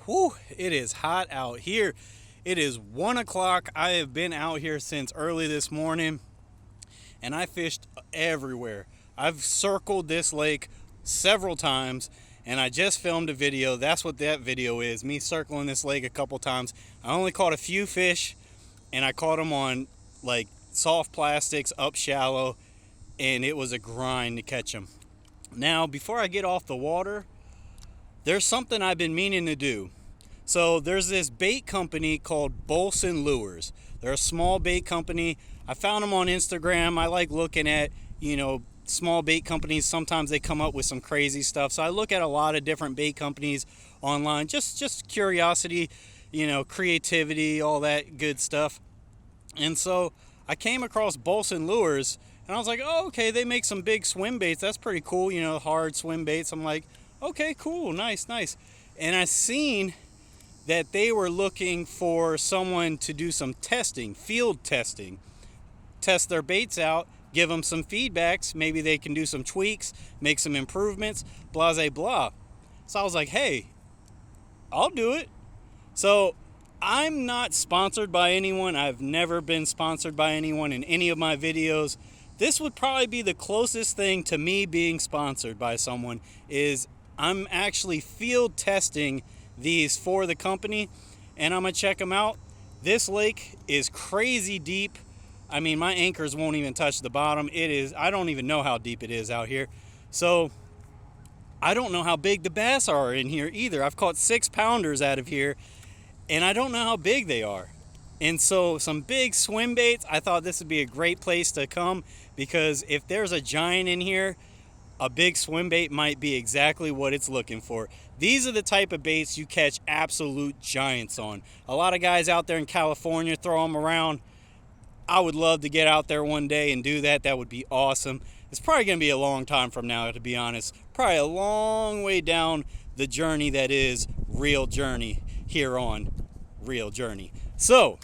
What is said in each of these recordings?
Whew, it is hot out here. It is 1 o'clock. I have been out here since early this morning and I fished everywhere. I've circled this lake several times and I just filmed a video. That's what that video is, me circling this lake a couple times. I only caught a few fish and I caught them on like soft plastics up shallow, and it was a grind to catch them. Now, before I get off the water, there's something I've been meaning to do. So there's this bait company called Bolson lures. They're a small bait company. I found them on Instagram. I like looking at, small bait companies. Sometimes they come up with some crazy stuff. So I look at a lot of different bait companies online. Just curiosity, creativity, all that good stuff. And so I came across Bolson lures and I was like, oh, okay, they make some big swim baits. That's pretty cool, hard swim baits. I'm like, okay, cool, nice. And I seen that they were looking for someone to do some testing, field testing, test their baits out, give them some feedbacks. Maybe they can do some tweaks, make some improvements, blah, blah, blah. So I was like, hey, I'll do it. So I'm not sponsored by anyone. I've never been sponsored by anyone in any of my videos. This would probably be the closest thing to me being sponsored by someone, is I'm actually field testing these for the company, and I'm gonna check them out. This lake is crazy deep. I mean, my anchors won't even touch the bottom. I don't even know how deep it is out here. So I don't know how big the bass are in here either. I've caught 6-pounders out of here and I don't know how big they are. And so some big swim baits, I thought this would be a great place to come, because if there's a giant in here, a big swim bait might be exactly what it's looking for. These are the type of baits you catch absolute giants on. A lot of guys out there in California throw them around. I would love to get out there one day and do that. That would be awesome. It's probably going to be a long time from now, to be honest. Probably a long way down the journey that is Real Journey here on Real Journey. So,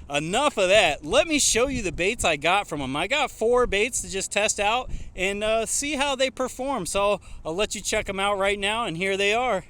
enough of that. Let me show you the baits I got from them. I got 4 baits to just test out and see how they perform. So I'll let you check them out right now, and here they are.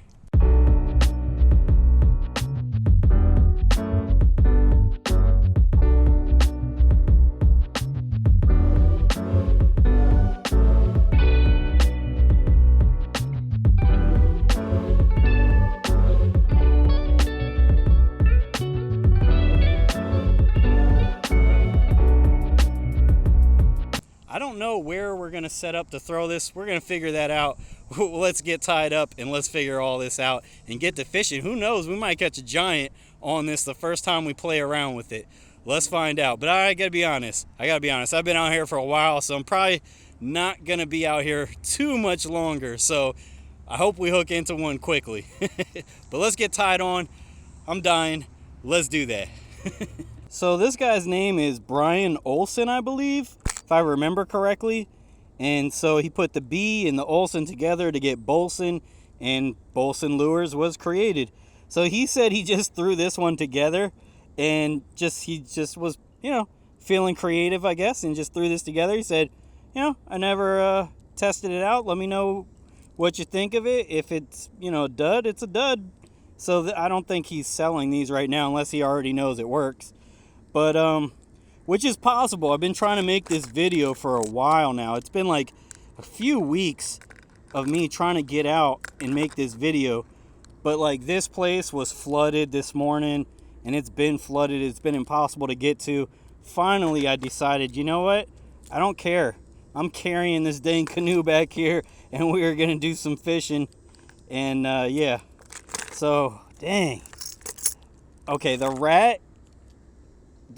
I don't know where we're going to set up to throw this. We're going to figure that out. Let's get tied up and let's figure all this out and get to fishing. Who knows? We might catch a giant on this the first time we play around with it. Let's find out. But I got to be honest. I've been out here for a while, so I'm probably not going to be out here too much longer. So I hope we hook into one quickly. But let's get tied on. I'm dying. Let's do that. So this guy's name is Brian Olson, I believe, if I remember correctly. And so he put the B and the Olson together to get Bolson, and Bolson Lures was created. So he said he just threw this one together and he just was, feeling creative, I guess, and just threw this together. He said, I never tested it out. Let me know what you think of it. If it's, a dud, it's a dud. So I don't think he's selling these right now unless he already knows it works. But, which is possible. I've been trying to make this video for a while now. It's been like a few weeks of me trying to get out and make this video. But like, this place was flooded this morning, and it's been flooded. It's been impossible to get to. Finally, I decided, you know what? I don't care. I'm carrying this dang canoe back here, and we are going to do some fishing. And yeah. So, dang. Okay, the rat.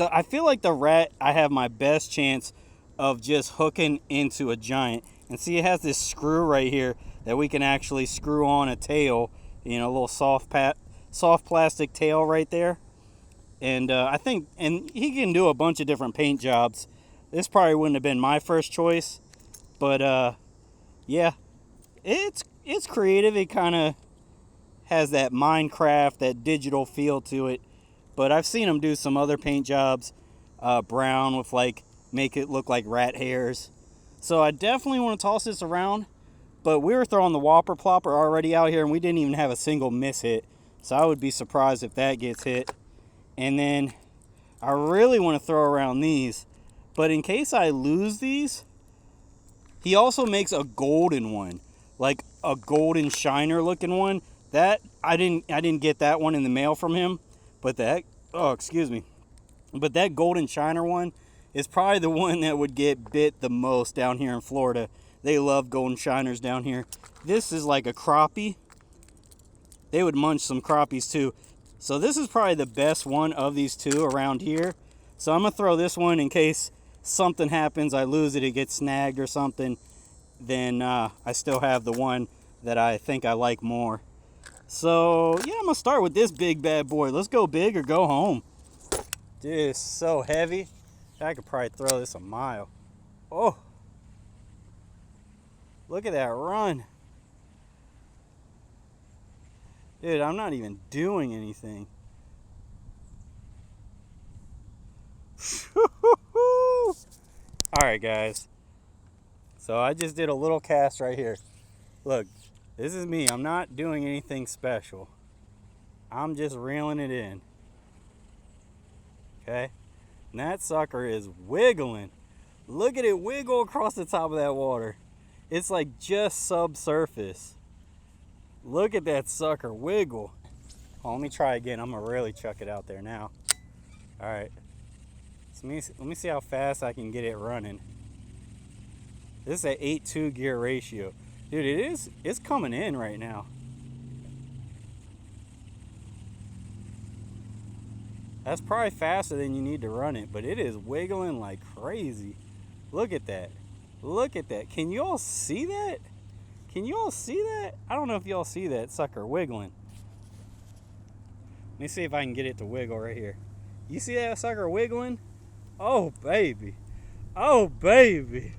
I feel like the rat, I have my best chance of just hooking into a giant. And see, it has this screw right here that we can actually screw on a tail, a little soft plastic tail right there. And I think, and he can do a bunch of different paint jobs. This probably wouldn't have been my first choice, but yeah, it's creative. It kind of has that Minecraft, that digital feel to it. But I've seen them do some other paint jobs, brown with make it look like rat hairs. So I definitely want to toss this around. But we were throwing the whopper plopper already out here, and we didn't even have a single miss hit. So I would be surprised if that gets hit. And then I really want to throw around these. But in case I lose these, he also makes a golden one. Like a golden shiner looking one. That I didn't get that one in the mail from him. But that, oh, excuse me. But that golden shiner one is probably the one that would get bit the most down here in Florida. They love golden shiners down here. This is like a crappie. They would munch some crappies too. So this is probably the best one of these two around here. So I'm going to throw this one in case something happens. I lose it, it gets snagged or something. Then I still have the one that I think I like more. So yeah, I'm going to start with this big bad boy. Let's go big or go home. Dude, it's so heavy. I could probably throw this a mile. Oh. Look at that run. Dude, I'm not even doing anything. Alright, guys. So I just did a little cast right here. Look, this is me. I'm not doing anything special. I'm just reeling it in. Okay? And that sucker is wiggling. Look at it wiggle across the top of that water. It's like just subsurface. Look at that sucker wiggle. Oh, let me try again. I'm going to really chuck it out there now. All right. So let me see how fast I can get it running. This is an 8-2 gear ratio. Dude, it's coming in right now. That's probably faster than you need to run it, but it is wiggling like crazy. Look at that. Look at that. Can you all see that? Can you all see that? I don't know if y'all see that sucker wiggling. Let me see if I can get it to wiggle right here. You see that sucker wiggling? Oh, baby. Oh, baby.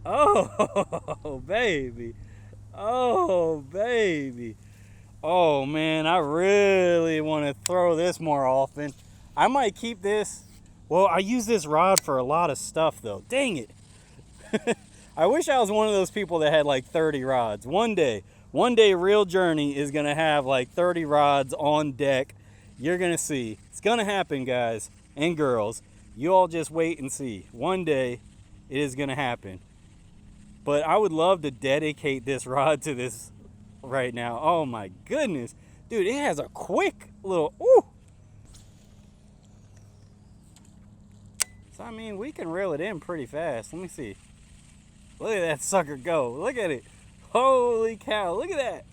Oh, baby. Oh, baby. Oh, man, I really want to throw this more often. I might keep this. Well, I use this rod for a lot of stuff, though. Dang it. I wish I was one of those people that had like 30 rods. One day, Real Journey is going to have like 30 rods on deck. You're going to see. It's going to happen, guys and girls. You all just wait and see. One day, it is going to happen. But I would love to dedicate this rod to this right now. Oh my goodness. Dude, it has a quick little, ooh. So, I mean, we can reel it in pretty fast. Let me see. Look at that sucker go. Look at it. Holy cow. Look at that.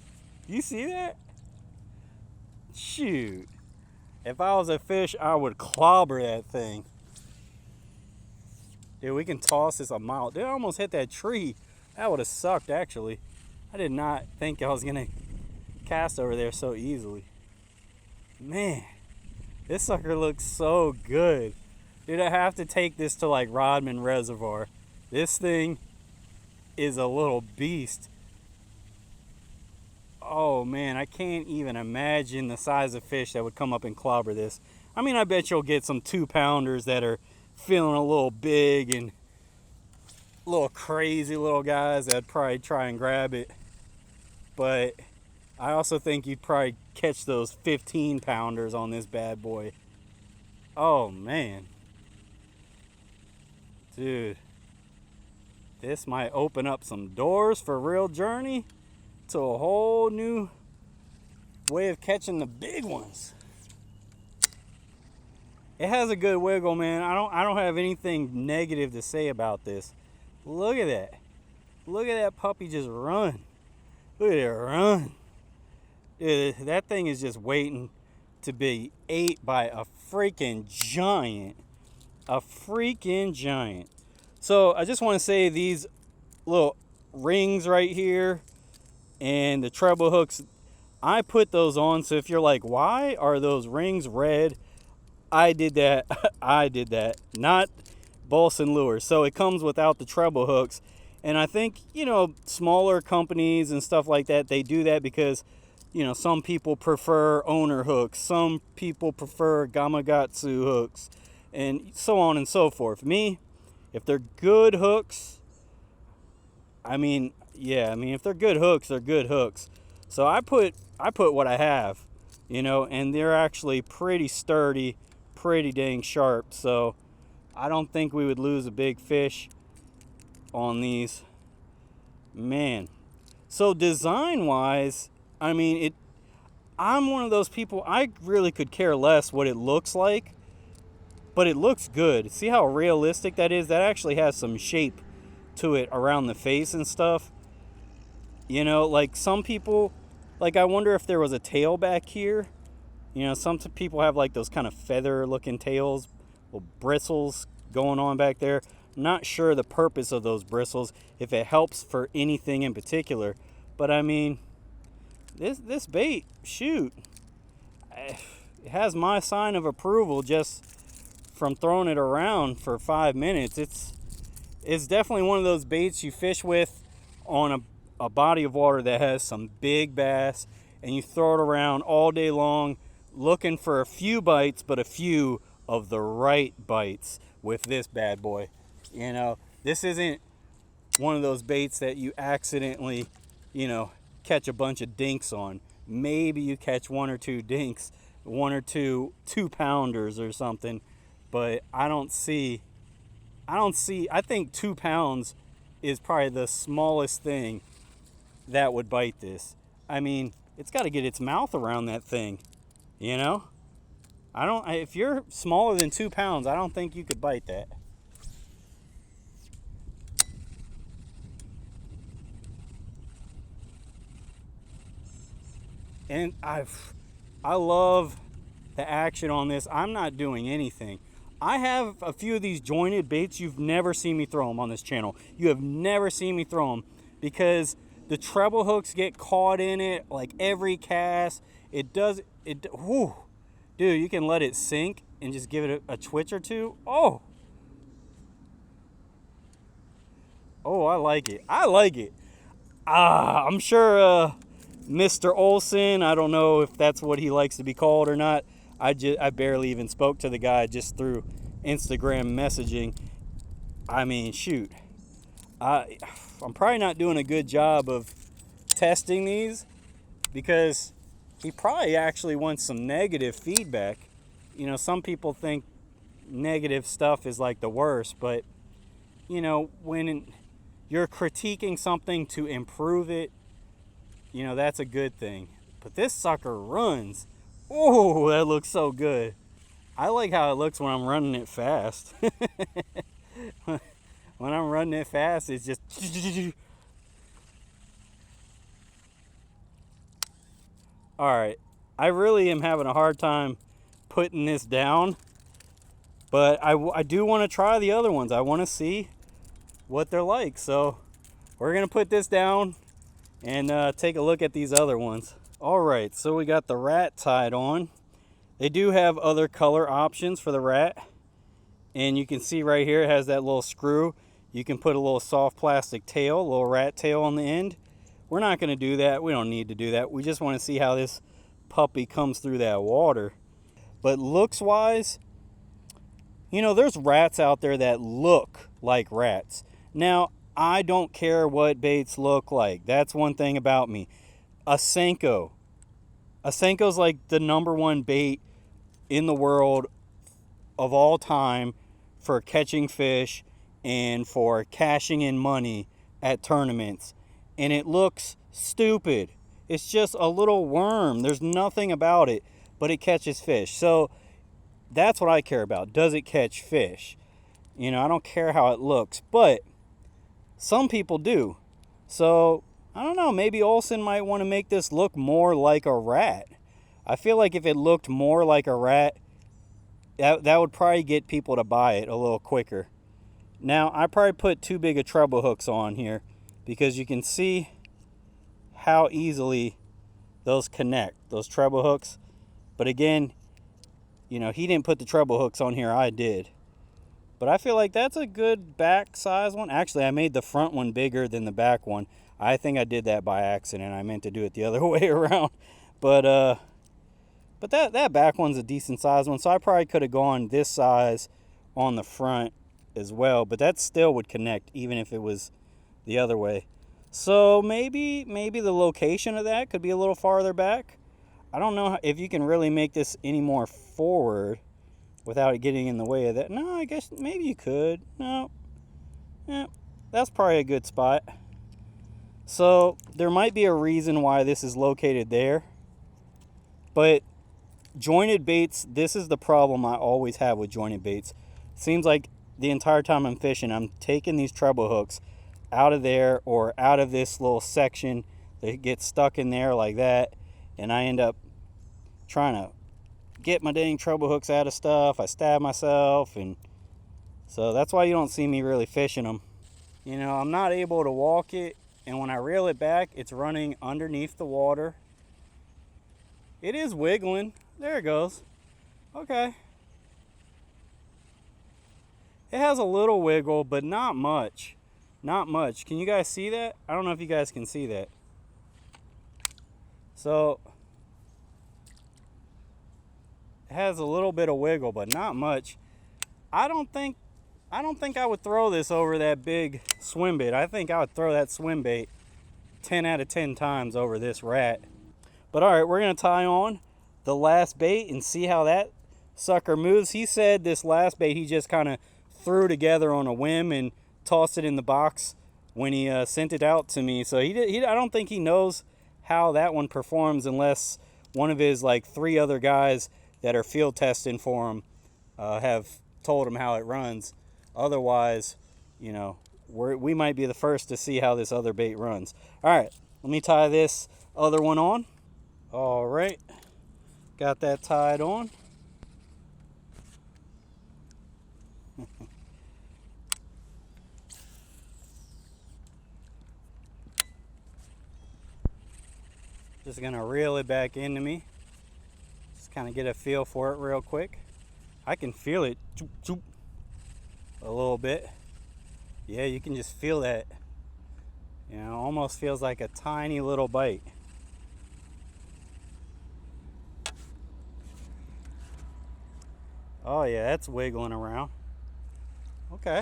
You see that? Shoot. If I was a fish, I would clobber that thing. Dude, we can toss this a mile. Dude, I almost hit that tree. That would have sucked, actually. I did not think I was going to cast over there so easily. Man, this sucker looks so good. Dude, I have to take this to like Rodman Reservoir. This thing is a little beast. Oh man, I can't even imagine the size of fish that would come up and clobber this. I mean, I bet you'll get some 2-pounders that are feeling a little big and little crazy little guys that'd probably try and grab it. But I also think you'd probably catch those 15-pounders on this bad boy. Oh man. Dude. This might open up some doors for Real Journey to a whole new way of catching the big ones. It has a good wiggle, man. I don't have anything negative to say about this. Look at that. Look at that puppy just run. Look at it run. Dude, that thing is just waiting to be ate by a freaking giant. A freaking giant. So I just want to say these little rings right here and the treble hooks, I put those on. So if you're like, why are those rings red? I did that. I did that. Not Bolson lures. So it comes without the treble hooks. And I think, smaller companies and stuff like that, they do that because, some people prefer owner hooks. Some people prefer Gamakatsu hooks and so on and so forth. Me, if they're good hooks, if they're good hooks, they're good hooks. So I put what I have. and they're actually pretty sturdy, pretty dang sharp. So I don't think we would lose a big fish on these. Man. So design wise, I mean, I'm one of those people, I really could care less what it looks like, but it looks good. See how realistic that is? That actually has some shape to it around the face and stuff. Like some people, like I wonder if there was a tail back here. Some people have like those kind of feather looking tails, little bristles going on back there. Not sure the purpose of those bristles, if it helps for anything in particular. But I mean, this bait, shoot, it has my sign of approval just from throwing it around for 5 minutes. It's definitely one of those baits you fish with on a body of water that has some big bass, and you throw it around all day long looking for a few bites, but a few of the right bites with this bad boy. This isn't one of those baits that you accidentally, catch a bunch of dinks on. Maybe you catch one or two dinks, one or two 2-pounders or something, but I think 2 pounds is probably the smallest thing that would bite this. I mean, it's got to get its mouth around that thing, if you're smaller than 2 pounds, I don't think you could bite that. And I love the action on this. I'm not doing anything. I have a few of these jointed baits. You've never seen me throw them on this channel. You have never seen me throw them because the treble hooks get caught in it like every cast. Whew. Dude, you can let it sink and just give it a twitch or two. Oh, I like it. I'm sure Mr. Olson, I don't know if that's what he likes to be called or not. I barely even spoke to the guy just through Instagram messaging. I mean, shoot. I'm probably not doing a good job of testing these because he probably actually wants some negative feedback. Some people think negative stuff is like the worst, but when you're critiquing something to improve it, that's a good thing. But this sucker runs. Oh, that looks so good. I like how it looks when I'm running it fast. When I'm running it fast, it's just... Alright, I really am having a hard time putting this down, but I do want to try the other ones. I want to see what they're like, so we're going to put this down and take a look at these other ones. Alright, so we got the rat tied on. They do have other color options for the rat, and you can see right here it has that little screw. You can put a little soft plastic tail, a little rat tail on the end. We're not going to do that. We don't need to do that. We just want to see how this puppy comes through that water. But looks wise, there's rats out there that look like rats. Now, I don't care what baits look like. That's one thing about me. A Senko. A Senko's like the #1 bait in the world of all time for catching fish and for cashing in money at tournaments. And it looks stupid. It's just a little worm. There's nothing about it, but it catches fish. So that's what I care about. Does it catch fish? I don't care how it looks, but some people do. So I don't know, maybe Olson might want to make this look more like a rat. I feel like if it looked more like a rat, that would probably get people to buy it a little quicker. Now, I probably put too big of treble hooks on here because you can see how easily those connect, those treble hooks. But again, he didn't put the treble hooks on here, I did. But I feel like that's a good back size one. Actually, I made the front one bigger than the back one. I think I did that by accident. I meant to do it the other way around. But that back one's a decent size one. So I probably could have gone this size on the front as well. But that still would connect even if it was the other way. So maybe the location of that could be a little farther back. I don't know if you can really make this any more forward without it getting in the way of that. No, I guess maybe you could. No. Yeah, that's probably a good spot. So there might be a reason why this is located there. But jointed baits, this is the problem I always have with jointed baits. Seems like the entire time I'm fishing, I'm taking these treble hooks out of there or out of this little section. They get stuck in there like that, and I end up trying to get my dang treble hooks out of stuff. I stab myself, and so that's why you don't see me really fishing them. You know, I'm not able to walk it, and when I reel it back, it's running underneath the water. It is wiggling. There it goes. Okay. It has a little wiggle, but not much. Not much. Can you guys see that? I don't know if you guys can see that. So it has a little bit of wiggle, but not much. I don't think I would throw this over that big swim bait. I think I would throw that swim bait 10 out of 10 times over this rat. But all right, we're going to tie on the last bait and see how that sucker moves. He said this last bait he just kind of threw together on a whim and tossed it in the box when he sent it out to me. So I don't think he knows how that one performs unless one of his like 3 other guys that are field testing for him have told him how it runs. Otherwise, you know, we might be the first to see how this other bait runs. All right, let me tie this other one on. All right, got that tied on. Just gonna reel it back into me. Just kind of get a feel for it real quick. I can feel it a little bit. Yeah, you can just feel that. You know, almost feels like a tiny little bite. Oh yeah, that's wiggling around. Okay.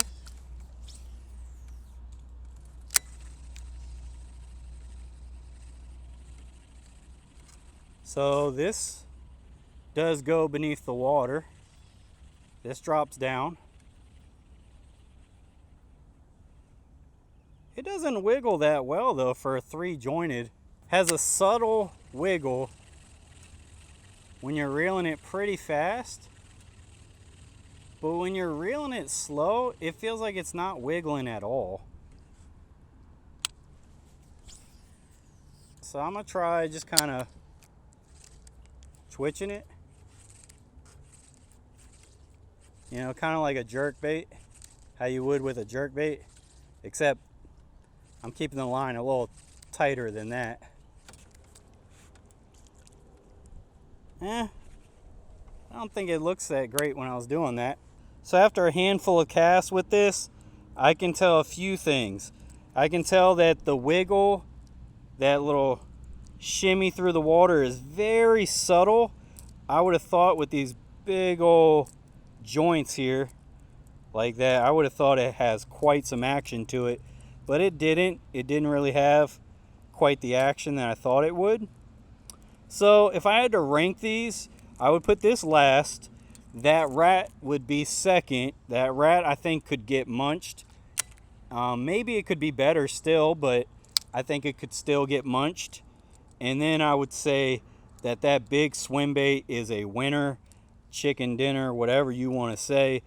So this does go beneath the water. This drops down. It doesn't wiggle that well though for a 3 jointed. Has a subtle wiggle when you're reeling it pretty fast. But when you're reeling it slow, it feels like it's not wiggling at all. So I'm gonna try just kind of twitching it. You know, kind of like a jerk bait, how you would with a jerk bait, except I'm keeping the line a little tighter than that. I don't think it looks that great when I was doing that. So after a handful of casts with this, I can tell a few things. I can tell that the wiggle, that little shimmy through the water, is very subtle. I would have thought with these big old joints here like that, I would have thought it has quite some action to it, but it didn't. It didn't really have quite the action that I thought it would. So if I had to rank these, I would put this last. That rat would be second. That rat I think could get munched. Maybe it could be better still, but I think it could still get munched. And then I would say that that big swim bait is a winner, chicken dinner, whatever you want to say.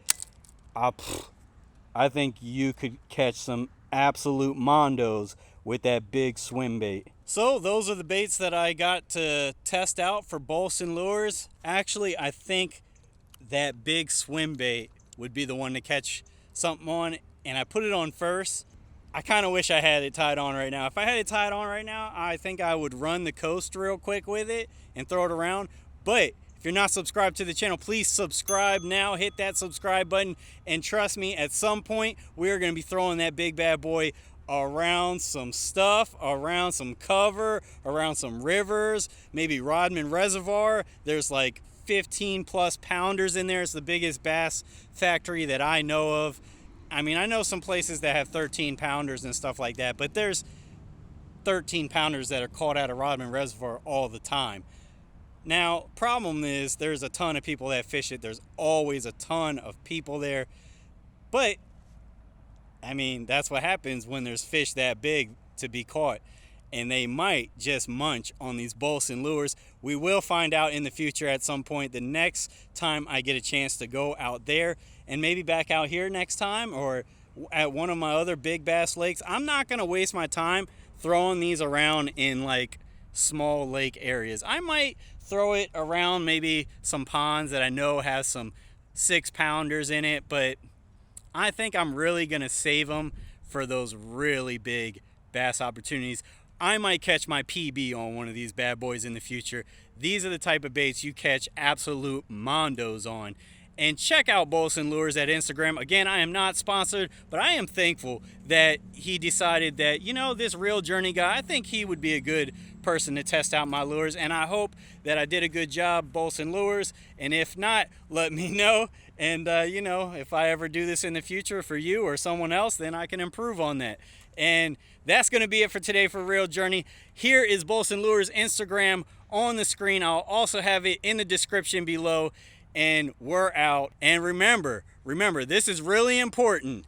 I think you could catch some absolute mondos with that big swim bait. So those are the baits that I got to test out for Bolson lures. Actually, I think that big swim bait would be the one to catch something on, and I put it on first. I kind of wish I had it tied on right now. If I had it tied on right now, I think I would run the coast real quick with it and throw it around. But if you're not subscribed to the channel, please subscribe now. Hit that subscribe button, and trust me, at some point we're going to be throwing that big bad boy around some stuff, around some cover, around some rivers, maybe Rodman Reservoir. There's like 15 plus pounders in there. It's the biggest bass factory that I know of. I mean, I know some places that have 13 pounders and stuff like that, but there's 13 pounders that are caught out of Rodman Reservoir all the time. Now, problem is there's a ton of people that fish it. There's always a ton of people there. But I mean, that's what happens when there's fish that big to be caught. And they might just munch on these Bolson lures. We will find out in the future at some point, the next time I get a chance to go out there, and maybe back out here next time, or at one of my other big bass lakes. I'm not going to waste my time throwing these around in like small lake areas. I might throw it around maybe some ponds that I know has some 6-pounders in it, but I think I'm really going to save them for those really big bass opportunities. I might catch my PB on one of these bad boys in the future. These are the type of baits you catch absolute mondos on. And check out Bolson Lures at Instagram. Again, I am not sponsored, but I am thankful that he decided that, this Real Journey guy, I think he would be a good person to test out my lures. And I hope that I did a good job, Bolson Lures. And if not, let me know. And, if I ever do this in the future for you or someone else, then I can improve on that. And that's going to be it for today for Real Journey. Here is Bolson Lures Instagram on the screen. I'll also have it in the description below. And we're out. And remember, this is really important.